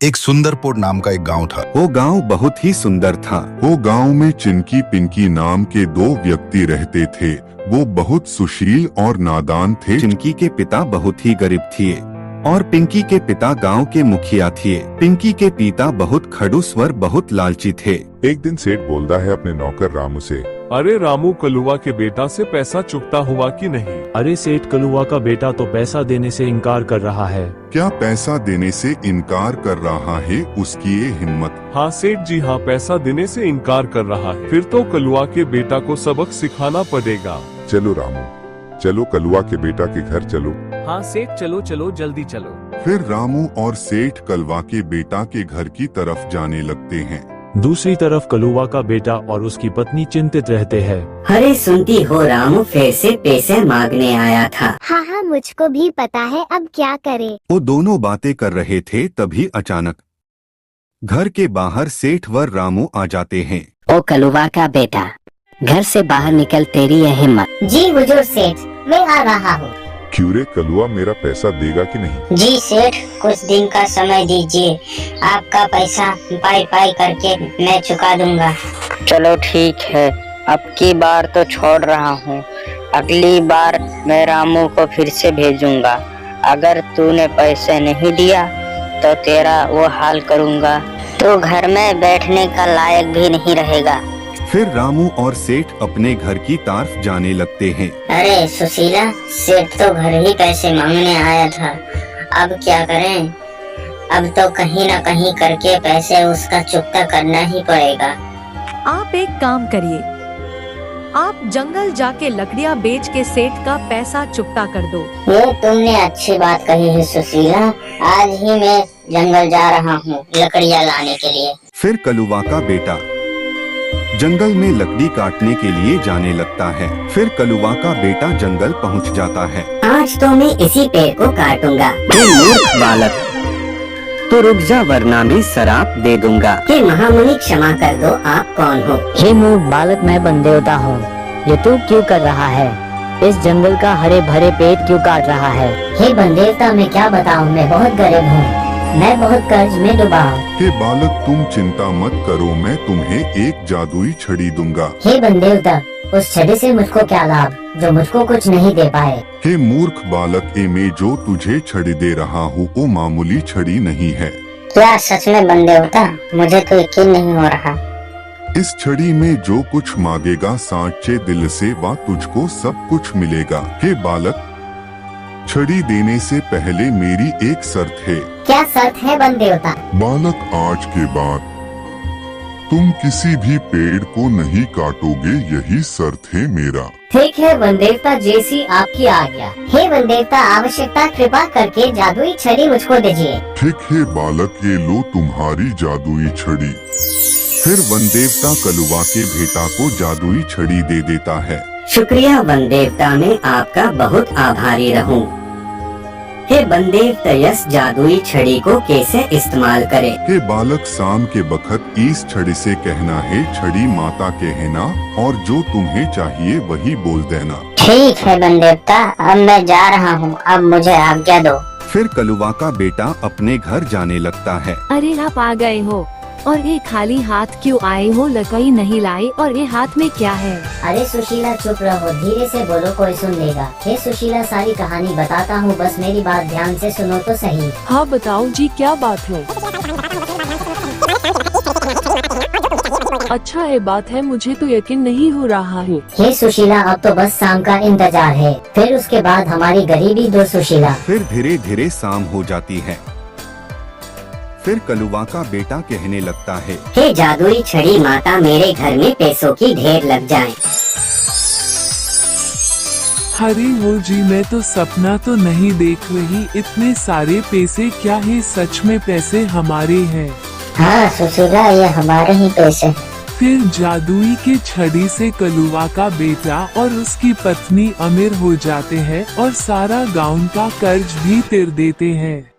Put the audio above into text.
एक सुंदरपुर नाम का एक गांव था। वो गांव बहुत ही सुंदर था। वो गांव में चिंकी पिंकी नाम के दो व्यक्ति रहते थे। वो बहुत सुशील और नादान थे। चिंकी के पिता बहुत ही गरीब थे और पिंकी के पिता गांव के मुखिया थे। पिंकी के पिता बहुत खड़ूस और बहुत लालची थे। एक दिन सेठ बोलता है अपने नौकर रामू से, अरे रामू, कलुआ के बेटा से पैसा चुकता हुआ कि नहीं? अरे सेठ, कलुआ का बेटा तो पैसा देने से इनकार कर रहा है। क्या पैसा देने से इनकार कर रहा है? उसकी ये हिम्मत। हाँ सेठ जी हाँ, पैसा देने से इनकार कर रहा है। फिर तो कलुआ के बेटा को सबक सिखाना पड़ेगा। चलो रामू, चलो कलुआ के बेटा के घर चलो। हाँ सेठ, चलो चलो जल्दी चलो। फिर रामू और सेठ कलवा के बेटा के घर की तरफ जाने लगते हैं। दूसरी तरफ कलुआ का बेटा और उसकी पत्नी चिंतित रहते हैं। अरे सुनती हो, रामू फिर से पैसे मांगने आया था। हाँ, मुझको भी पता है, अब क्या करें। वो दोनों बातें कर रहे थे, तभी अचानक घर के बाहर सेठ व रामू आ जाते हैं। ओ कलुआ का बेटा, घर से बाहर निकल, तेरी यह हिम्मत। जी हुजूर सेठ, मैं आ रहा हूँ। क्यों रे कलुआ, मेरा पैसा देगा कि नहीं? जी सेठ, कुछ दिन का समय दीजिए, आपका पैसा पाई पाई करके मैं चुका दूंगा। चलो ठीक है, अब की बार तो छोड़ रहा हूँ, अगली बार मैं रामू को फिर से भेजूंगा। अगर तूने पैसे नहीं दिया तो तेरा वो हाल करूँगा, तू घर में बैठने का लायक भी नहीं रहेगा। फिर रामू और सेठ अपने घर की तरफ जाने लगते हैं। अरे सुशीला, सेठ तो घर ही पैसे मांगने आया था, अब क्या करें? अब तो कहीं न कहीं करके पैसे उसका चुकता करना ही पड़ेगा। आप एक काम करिए, आप जंगल जाके लकड़ियाँ बेच के सेठ का पैसा चुकता कर दो। ये तुमने अच्छी बात कही है सुशीला, आज ही मैं जंगल जा रहा हूँ लकड़ियाँ लाने के लिए। फिर कलुआ का बेटा जंगल में लकड़ी काटने के लिए जाने लगता है। फिर कलुआ का बेटा जंगल पहुंच जाता है। आज तो मैं इसी पेड़ को काटूंगा। हे मूर्ख बालक, तो रुक जा वरना मैं शराप दे दूंगा। हे महामुनि, क्षमा कर दो, आप कौन हो? हे मूर्ख बालक, मैं बंदेवता हूँ। ये तू क्यों कर रहा है? इस जंगल का हरे भरे पेड़ क्यों काट रहा है? हे बंदेवता, मैं क्या बताऊँ, मैं बहुत गरीब हूँ, मैं बहुत कर्ज में डूबा हूँ। हे बालक, तुम चिंता मत करो, मैं तुम्हें एक जादुई छड़ी दूंगा। हे बंदेवता, उस छड़ी से मुझको क्या लाभ जो मुझको कुछ नहीं दे पाए? हे मूर्ख बालक, ये मैं जो तुझे छड़ी दे रहा हूँ वो मामूली छड़ी नहीं है। क्या सच में बंदेवता? मुझे तो यकीन नहीं हो रहा। इस छड़ी में जो कुछ मांगेगा सांचे दिल से, वह तुझको सब कुछ मिलेगा। हे बालक, छड़ी देने से पहले मेरी एक शर्त है। क्या शर्त है बंदेवता? बालक, आज के बाद तुम किसी भी पेड़ को नहीं काटोगे, यही शर्त है मेरा। ठीक है बंदेवता, जैसी आपकी आज्ञा। हे बंदेवता, आवश्यकता कृपा करके जादुई छड़ी मुझको दीजिए। ठीक है बालक, ये लो तुम्हारी जादुई छड़ी। फिर वनदेवता कलुआ के बेटा को जादुई छड़ी दे देता है। शुक्रिया वनदेवता, मैं आपका बहुत आभारी रहूं। हे वनदेवता, इस जादुई छड़ी को कैसे इस्तेमाल करें? हे बालक, शाम के बखत इस छड़ी से कहना है, छड़ी माता कहना, और जो तुम्हें चाहिए वही बोल देना। ठीक है बंदेवता, अब मैं जा रहा हूँ, अब मुझे आज्ञा दो। फिर कलुआ का बेटा अपने घर जाने लगता है। अरे आप आ गए हो, और ये खाली हाथ क्यों आए हो? लकड़ी नहीं लाई, और ये हाथ में क्या है? अरे सुशीला, चुप रहो, धीरे से बोलो, कोई सुन लेगा। हे सुशीला, सारी कहानी बताता हूँ, बस मेरी बात ध्यान से सुनो तो सही। हाँ बताओ जी, क्या बात है? अच्छा ये बात है, मुझे तो यकीन नहीं हो रहा है। हे सुशीला, अब तो बस शाम का इंतजार है, फिर उसके बाद हमारी गरीबी दूर सुशीला। फिर धीरे धीरे शाम हो जाती है। फिर कलुआ का बेटा कहने लगता है, हे जादुई छड़ी माता, मेरे घर में पैसों की ढेर लग जाए। हरे वो जी, मैं तो सपना तो नहीं देख रही, इतने सारे पैसे क्या है? सच में पैसे हमारे हैं? हाँ सुशीला, ये हमारे ही पैसे। फिर जादुई के छड़ी से कलुआ का बेटा और उसकी पत्नी अमीर हो जाते हैं और सारा गांव का कर्ज भी तिर देते हैं।